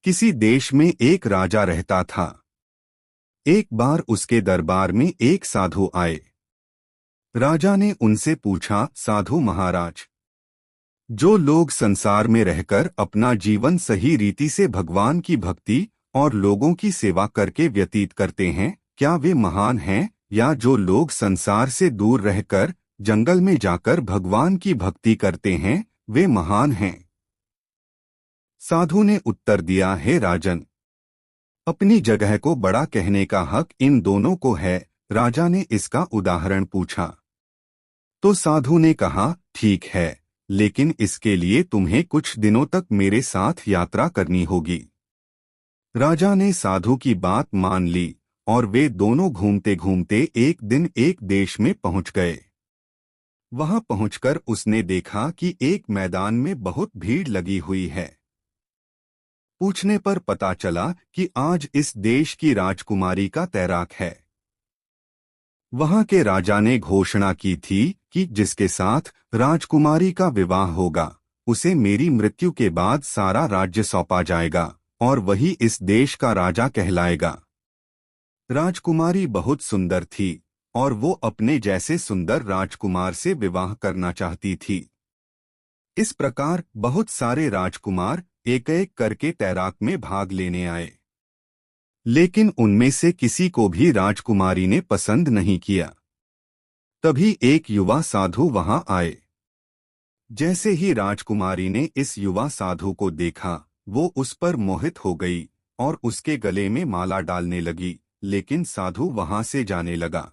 किसी देश में एक राजा रहता था। एक बार उसके दरबार में एक साधु आए। राजा ने उनसे पूछा, साधु महाराज, जो लोग संसार में रहकर अपना जीवन सही रीति से भगवान की भक्ति और लोगों की सेवा करके व्यतीत करते हैं, क्या वे महान हैं, या जो लोग संसार से दूर रहकर जंगल में जाकर भगवान की भक्ति करते हैं, वे महान हैं? साधु ने उत्तर दिया, हे राजन, अपनी जगह को बड़ा कहने का हक इन दोनों को है। राजा ने इसका उदाहरण पूछा तो साधु ने कहा, ठीक है, लेकिन इसके लिए तुम्हें कुछ दिनों तक मेरे साथ यात्रा करनी होगी। राजा ने साधु की बात मान ली और वे दोनों घूमते घूमते एक दिन एक देश में पहुंच गए। वहां पहुंचकर उसने देखा कि एक मैदान में बहुत भीड़ लगी हुई है। पूछने पर पता चला कि आज इस देश की राजकुमारी का तैराक है। वहां के राजा ने घोषणा की थी कि जिसके साथ राजकुमारी का विवाह होगा, उसे मेरी मृत्यु के बाद सारा राज्य सौंपा जाएगा और वही इस देश का राजा कहलाएगा। राजकुमारी बहुत सुंदर थी और वो अपने जैसे सुंदर राजकुमार से विवाह करना चाहती थी। इस प्रकार बहुत सारे राजकुमार एक एक करके तैराक में भाग लेने आए, लेकिन उनमें से किसी को भी राजकुमारी ने पसंद नहीं किया। तभी एक युवा साधु वहां आए। जैसे ही राजकुमारी ने इस युवा साधु को देखा, वो उस पर मोहित हो गई और उसके गले में माला डालने लगी, लेकिन साधु वहां से जाने लगा।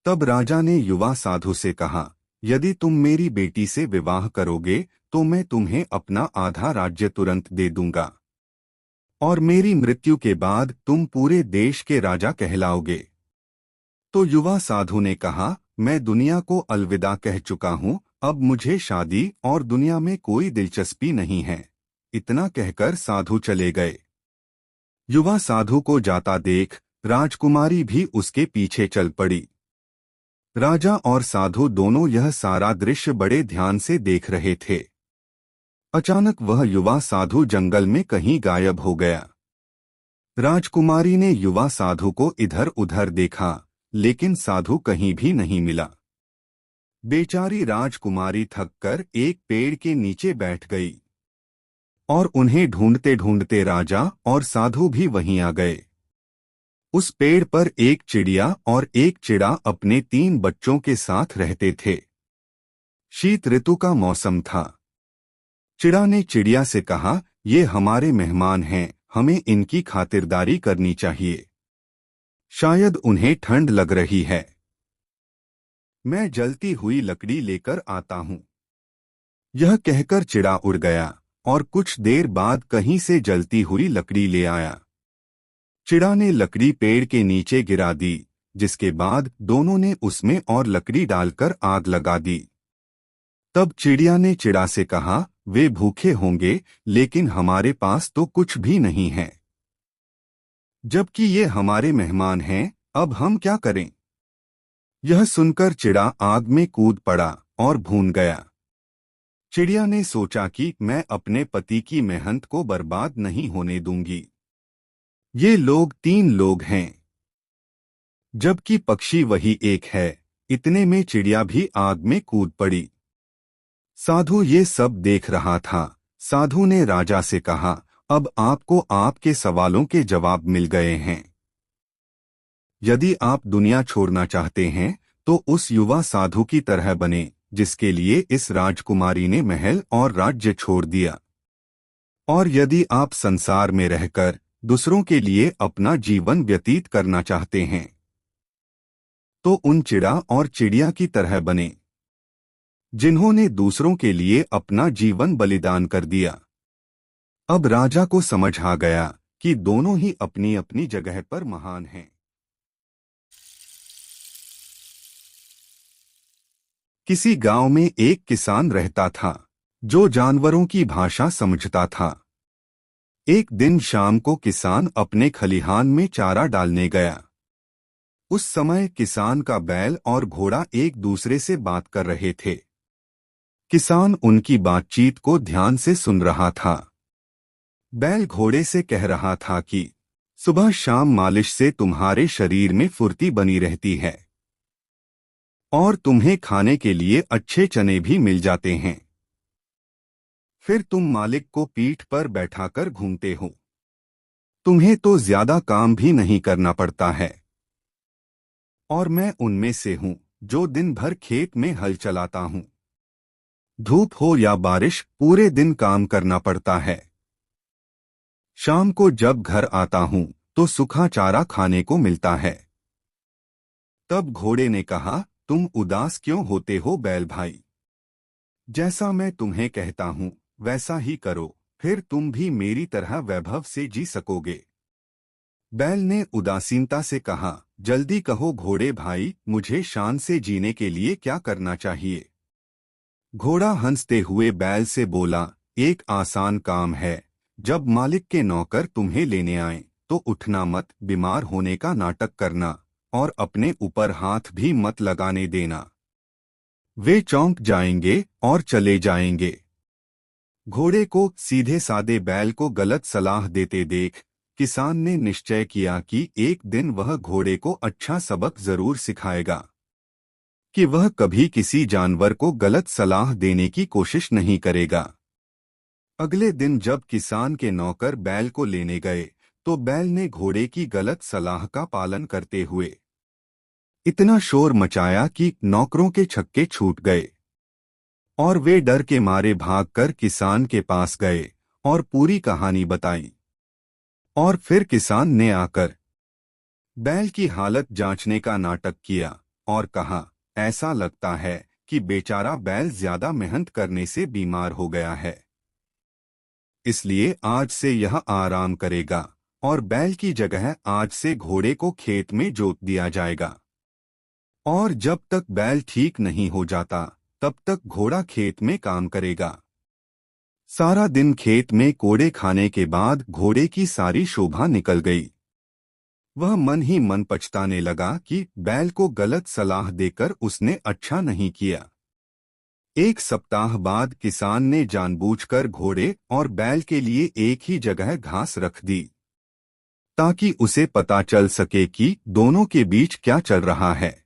तब राजा ने युवा साधु से कहा, यदि तुम मेरी बेटी से विवाह करोगे तो मैं तुम्हें अपना आधा राज्य तुरंत दे दूंगा और मेरी मृत्यु के बाद तुम पूरे देश के राजा कहलाओगे। तो युवा साधु ने कहा, मैं दुनिया को अलविदा कह चुका हूं, अब मुझे शादी और दुनिया में कोई दिलचस्पी नहीं है। इतना कहकर साधु चले गए। युवा साधु को जाता देख राजकुमारी भी उसके पीछे चल पड़ी। राजा और साधु दोनों यह सारा दृश्य बड़े ध्यान से देख रहे थे। अचानक वह युवा साधु जंगल में कहीं गायब हो गया। राजकुमारी ने युवा साधु को इधर उधर देखा, लेकिन साधु कहीं भी नहीं मिला। बेचारी राजकुमारी थककर एक पेड़ के नीचे बैठ गई और उन्हें ढूंढते ढूंढते राजा और साधु भी वहीं आ गए। उस पेड़ पर एक चिड़िया और एक चिड़ा अपने 3 बच्चों के साथ रहते थे। शीत ऋतु का मौसम था। चिड़ा ने चिड़िया से कहा, ये हमारे मेहमान हैं, हमें इनकी खातिरदारी करनी चाहिए। शायद उन्हें ठंड लग रही है। मैं जलती हुई लकड़ी लेकर आता हूं। यह कहकर चिड़ा उड़ गया और कुछ देर बाद कहीं से जलती हुई लकड़ी ले आया। चिड़ा ने लकड़ी पेड़ के नीचे गिरा दी, जिसके बाद दोनों ने उसमें और लकड़ी डालकर आग लगा दी। तब चिड़िया ने चिड़ा से कहा, वे भूखे होंगे, लेकिन हमारे पास तो कुछ भी नहीं है, जबकि ये हमारे मेहमान हैं, अब हम क्या करें? यह सुनकर चिड़ा आग में कूद पड़ा और भून गया। चिड़िया ने सोचा कि मैं अपने पति की मेहनत को बर्बाद नहीं होने दूंगी। ये लोग 3 लोग हैं, जबकि पक्षी वही एक है। इतने में चिड़िया भी आग में कूद पड़ी। साधु ये सब देख रहा था। साधु ने राजा से कहा, अब आपको आपके सवालों के जवाब मिल गए हैं। यदि आप दुनिया छोड़ना चाहते हैं तो उस युवा साधु की तरह बने, जिसके लिए इस राजकुमारी ने महल और राज्य छोड़ दिया। और यदि आप संसार में रहकर दूसरों के लिए अपना जीवन व्यतीत करना चाहते हैं तो उन चिड़ा और चिड़िया की तरह बने, जिन्होंने दूसरों के लिए अपना जीवन बलिदान कर दिया। अब राजा को समझ आ गया कि दोनों ही अपनी अपनी जगह पर महान हैं। किसी गांव में एक किसान रहता था, जो जानवरों की भाषा समझता था। एक दिन शाम को किसान अपने खलिहान में चारा डालने गया। उस समय किसान का बैल और घोड़ा एक दूसरे से बात कर रहे थे। किसान उनकी बातचीत को ध्यान से सुन रहा था। बैल घोड़े से कह रहा था कि सुबह शाम मालिश से तुम्हारे शरीर में फुर्ती बनी रहती है और तुम्हें खाने के लिए अच्छे चने भी मिल जाते हैं। फिर तुम मालिक को पीठ पर बैठाकर घूमते हो। तुम्हें तो ज्यादा काम भी नहीं करना पड़ता है। और मैं उनमें से हूं जो दिन भर खेत में हल चलाता हूं। धूप हो या बारिश, पूरे दिन काम करना पड़ता है। शाम को जब घर आता हूं तो सूखा चारा खाने को मिलता है। तब घोड़े ने कहा, तुम उदास क्यों होते हो बैल भाई? जैसा मैं तुम्हें कहता हूं वैसा ही करो, फिर तुम भी मेरी तरह वैभव से जी सकोगे। बैल ने उदासीनता से कहा, जल्दी कहो घोड़े भाई, मुझे शान से जीने के लिए क्या करना चाहिए? घोड़ा हंसते हुए बैल से बोला, एक आसान काम है। जब मालिक के नौकर तुम्हें लेने आए तो उठना मत, बीमार होने का नाटक करना और अपने ऊपर हाथ भी मत लगाने देना। वे चौंक जाएंगे और चले जाएंगे। घोड़े को सीधे सादे बैल को गलत सलाह देते देख किसान ने निश्चय किया कि एक दिन वह घोड़े को अच्छा सबक जरूर सिखाएगा, कि वह कभी किसी जानवर को गलत सलाह देने की कोशिश नहीं करेगा। अगले दिन जब किसान के नौकर बैल को लेने गए तो बैल ने घोड़े की गलत सलाह का पालन करते हुए इतना शोर मचाया कि नौकरों के छक्के छूट गए और वे डर के मारे भागकर किसान के पास गए और पूरी कहानी बताई। और फिर किसान ने आकर बैल की हालत जांचने का नाटक किया और कहा, ऐसा लगता है कि बेचारा बैल ज्यादा मेहनत करने से बीमार हो गया है, इसलिए आज से यह आराम करेगा और बैल की जगह आज से घोड़े को खेत में जोत दिया जाएगा। और जब तक बैल ठीक नहीं हो जाता तब तक घोड़ा खेत में काम करेगा। सारा दिन खेत में कोड़े खाने के बाद घोड़े की सारी शोभा निकल गई। वह मन ही मन पछताने लगा कि बैल को गलत सलाह देकर उसने अच्छा नहीं किया। एक सप्ताह बाद किसान ने जानबूझकर घोड़े और बैल के लिए एक ही जगह घास रख दी, ताकि उसे पता चल सके कि दोनों के बीच क्या चल रहा है।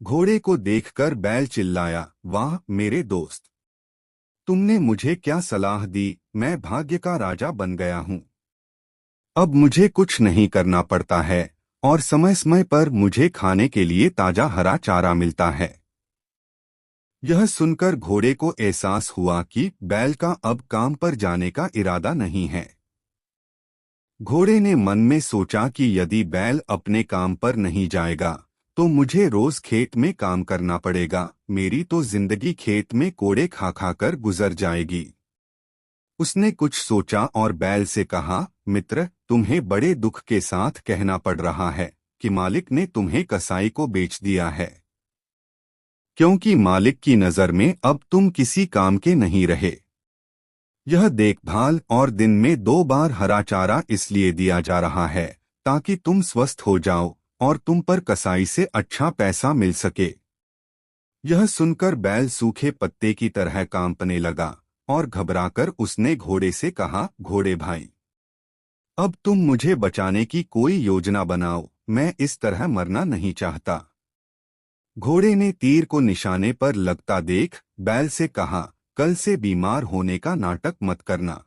घोड़े को देखकर बैल चिल्लाया, वाह मेरे दोस्त, तुमने मुझे क्या सलाह दी, मैं भाग्य का राजा बन गया हूं। अब मुझे कुछ नहीं करना पड़ता है और समय समय पर मुझे खाने के लिए ताजा हरा चारा मिलता है। यह सुनकर घोड़े को एहसास हुआ कि बैल का अब काम पर जाने का इरादा नहीं है। घोड़े ने मन में सोचा कि यदि बैल अपने काम पर नहीं जाएगा तो मुझे रोज खेत में काम करना पड़ेगा, मेरी तो जिंदगी खेत में कोड़े खा खा कर गुजर जाएगी। उसने कुछ सोचा और बैल से कहा, मित्र, तुम्हें बड़े दुख के साथ कहना पड़ रहा है कि मालिक ने तुम्हें कसाई को बेच दिया है, क्योंकि मालिक की नजर में अब तुम किसी काम के नहीं रहे। यह देखभाल और दिन में 2 बार हरा चारा इसलिए दिया जा रहा है ताकि तुम स्वस्थ हो जाओ और तुम पर कसाई से अच्छा पैसा मिल सके। यह सुनकर बैल सूखे पत्ते की तरह कांपने लगा और घबराकर उसने घोड़े से कहा, घोड़े भाई, अब तुम मुझे बचाने की कोई योजना बनाओ, मैं इस तरह मरना नहीं चाहता। घोड़े ने तीर को निशाने पर लगता देख बैल से कहा, कल से बीमार होने का नाटक मत करना।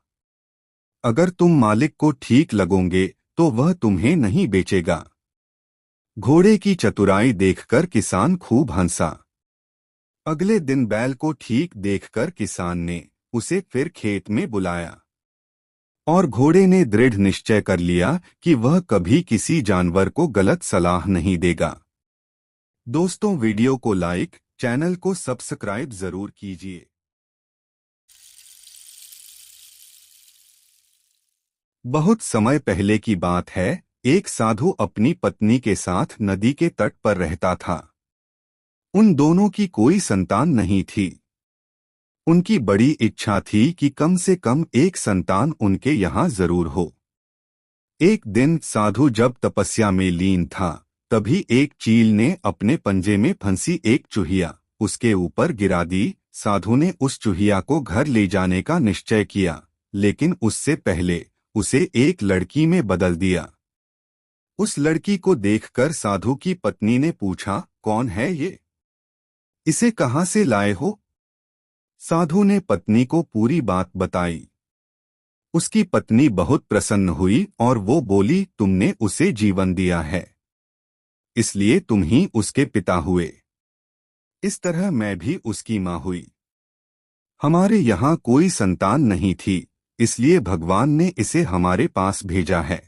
अगर तुम मालिक को ठीक लगोगे तो वह तुम्हें नहीं बेचेगा। घोड़े की चतुराई देखकर किसान खूब हंसा। अगले दिन बैल को ठीक देखकर किसान ने उसे फिर खेत में बुलाया और घोड़े ने दृढ़ निश्चय कर लिया कि वह कभी किसी जानवर को गलत सलाह नहीं देगा। दोस्तों, वीडियो को लाइक, चैनल को सब्सक्राइब जरूर कीजिए। बहुत समय पहले की बात है, एक साधु अपनी पत्नी के साथ नदी के तट पर रहता था। उन दोनों की कोई संतान नहीं थी। उनकी बड़ी इच्छा थी कि कम से कम एक संतान उनके यहाँ जरूर हो। एक दिन साधु जब तपस्या में लीन था, तभी एक चील ने अपने पंजे में फंसी एक चूहिया उसके ऊपर गिरा दी। साधु ने उस चूहिया को घर ले जाने का निश्चय किया, लेकिन उससे पहले उसे एक लड़की में बदल दिया। उस लड़की को देखकर साधु की पत्नी ने पूछा, कौन है ये? इसे कहाँ से लाए हो? साधु ने पत्नी को पूरी बात बताई। उसकी पत्नी बहुत प्रसन्न हुई और वो बोली, तुमने उसे जीवन दिया है, इसलिए तुम ही उसके पिता हुए। इस तरह मैं भी उसकी माँ हुई। हमारे यहाँ कोई संतान नहीं थी, इसलिए भगवान ने इसे हमारे पास भेजा है।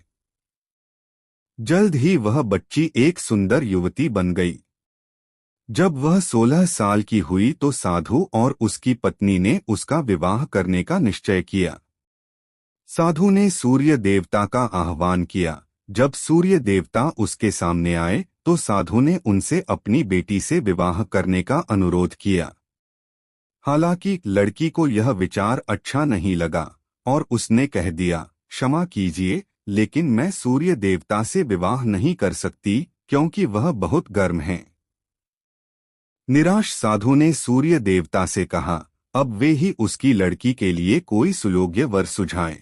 जल्द ही वह बच्ची एक सुंदर युवती बन गई। जब वह 16 साल की हुई तो साधु और उसकी पत्नी ने उसका विवाह करने का निश्चय किया। साधु ने सूर्य देवता का आह्वान किया। जब सूर्य देवता उसके सामने आए तो साधु ने उनसे अपनी बेटी से विवाह करने का अनुरोध किया। हालांकि लड़की को यह विचार अच्छा नहीं लगा और उसने कह दिया, क्षमा कीजिए, लेकिन मैं सूर्य देवता से विवाह नहीं कर सकती क्योंकि वह बहुत गर्म हैं। निराश साधु ने सूर्य देवता से कहा, अब वे ही उसकी लड़की के लिए कोई सुयोग्य वर सुझाएं।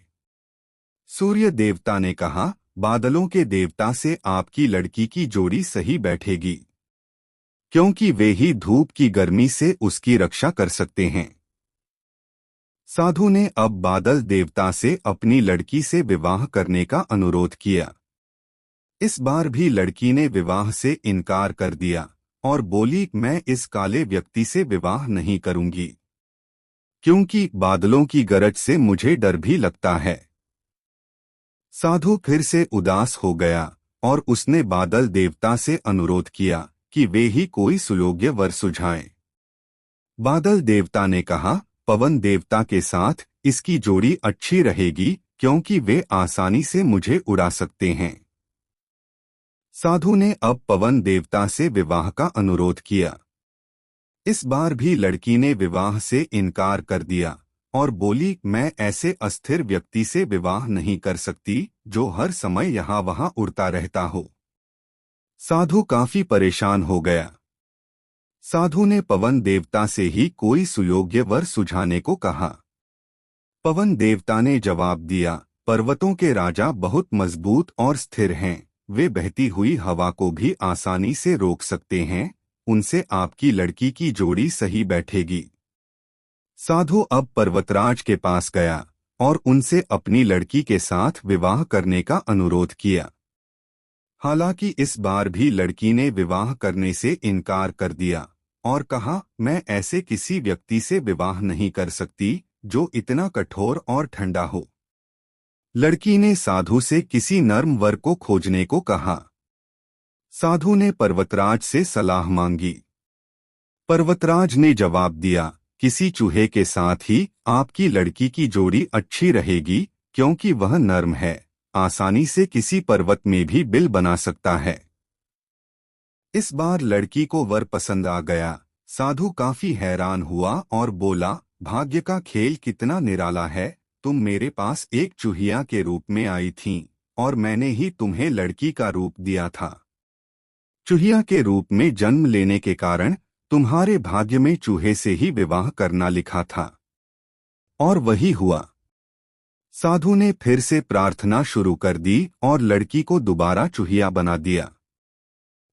सूर्य देवता ने कहा, बादलों के देवता से आपकी लड़की की जोड़ी सही बैठेगी, क्योंकि वे ही धूप की गर्मी से उसकी रक्षा कर सकते हैं। साधु ने अब बादल देवता से अपनी लड़की से विवाह करने का अनुरोध किया। इस बार भी लड़की ने विवाह से इनकार कर दिया और बोली, मैं इस काले व्यक्ति से विवाह नहीं करूंगी, क्योंकि बादलों की गरज से मुझे डर भी लगता है। साधु फिर से उदास हो गया और उसने बादल देवता से अनुरोध किया कि वे ही कोई सुयोग्य वर सुझाएं। बादल देवता ने कहा, पवन देवता के साथ इसकी जोड़ी अच्छी रहेगी, क्योंकि वे आसानी से मुझे उड़ा सकते हैं। साधु ने अब पवन देवता से विवाह का अनुरोध किया। इस बार भी लड़की ने विवाह से इनकार कर दिया और बोली, मैं ऐसे अस्थिर व्यक्ति से विवाह नहीं कर सकती जो हर समय यहाँ वहाँ उड़ता रहता हो। साधु काफी परेशान हो गया। साधु ने पवन देवता से ही कोई सुयोग्य वर सुझाने को कहा। पवन देवता ने जवाब दिया, पर्वतों के राजा बहुत मजबूत और स्थिर हैं, वे बहती हुई हवा को भी आसानी से रोक सकते हैं, उनसे आपकी लड़की की जोड़ी सही बैठेगी। साधु अब पर्वतराज के पास गया और उनसे अपनी लड़की के साथ विवाह करने का अनुरोध किया। हालांकि इस बार भी लड़की ने विवाह करने से इनकार कर दिया और कहा, मैं ऐसे किसी व्यक्ति से विवाह नहीं कर सकती जो इतना कठोर और ठंडा हो। लड़की ने साधु से किसी नर्म वर को खोजने को कहा। साधु ने पर्वतराज से सलाह मांगी। पर्वतराज ने जवाब दिया, किसी चूहे के साथ ही आपकी लड़की की जोड़ी अच्छी रहेगी, क्योंकि वह नर्म है, आसानी से किसी पर्वत में भी बिल बना सकता है। इस बार लड़की को वर पसंद आ गया। साधु काफी हैरान हुआ और बोला, भाग्य का खेल कितना निराला है, तुम मेरे पास एक चूहिया के रूप में आई थीं और मैंने ही तुम्हें लड़की का रूप दिया था। चूहिया के रूप में जन्म लेने के कारण तुम्हारे भाग्य में चूहे से ही विवाह करना लिखा था, और वही हुआ। साधु ने फिर से प्रार्थना शुरू कर दी और लड़की को दोबारा चूहिया बना दिया।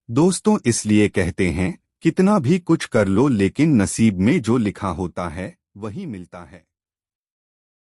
दोस्तों, इसलिए कहते हैं, कितना भी कुछ कर लो लेकिन नसीब में जो लिखा होता है वही मिलता है।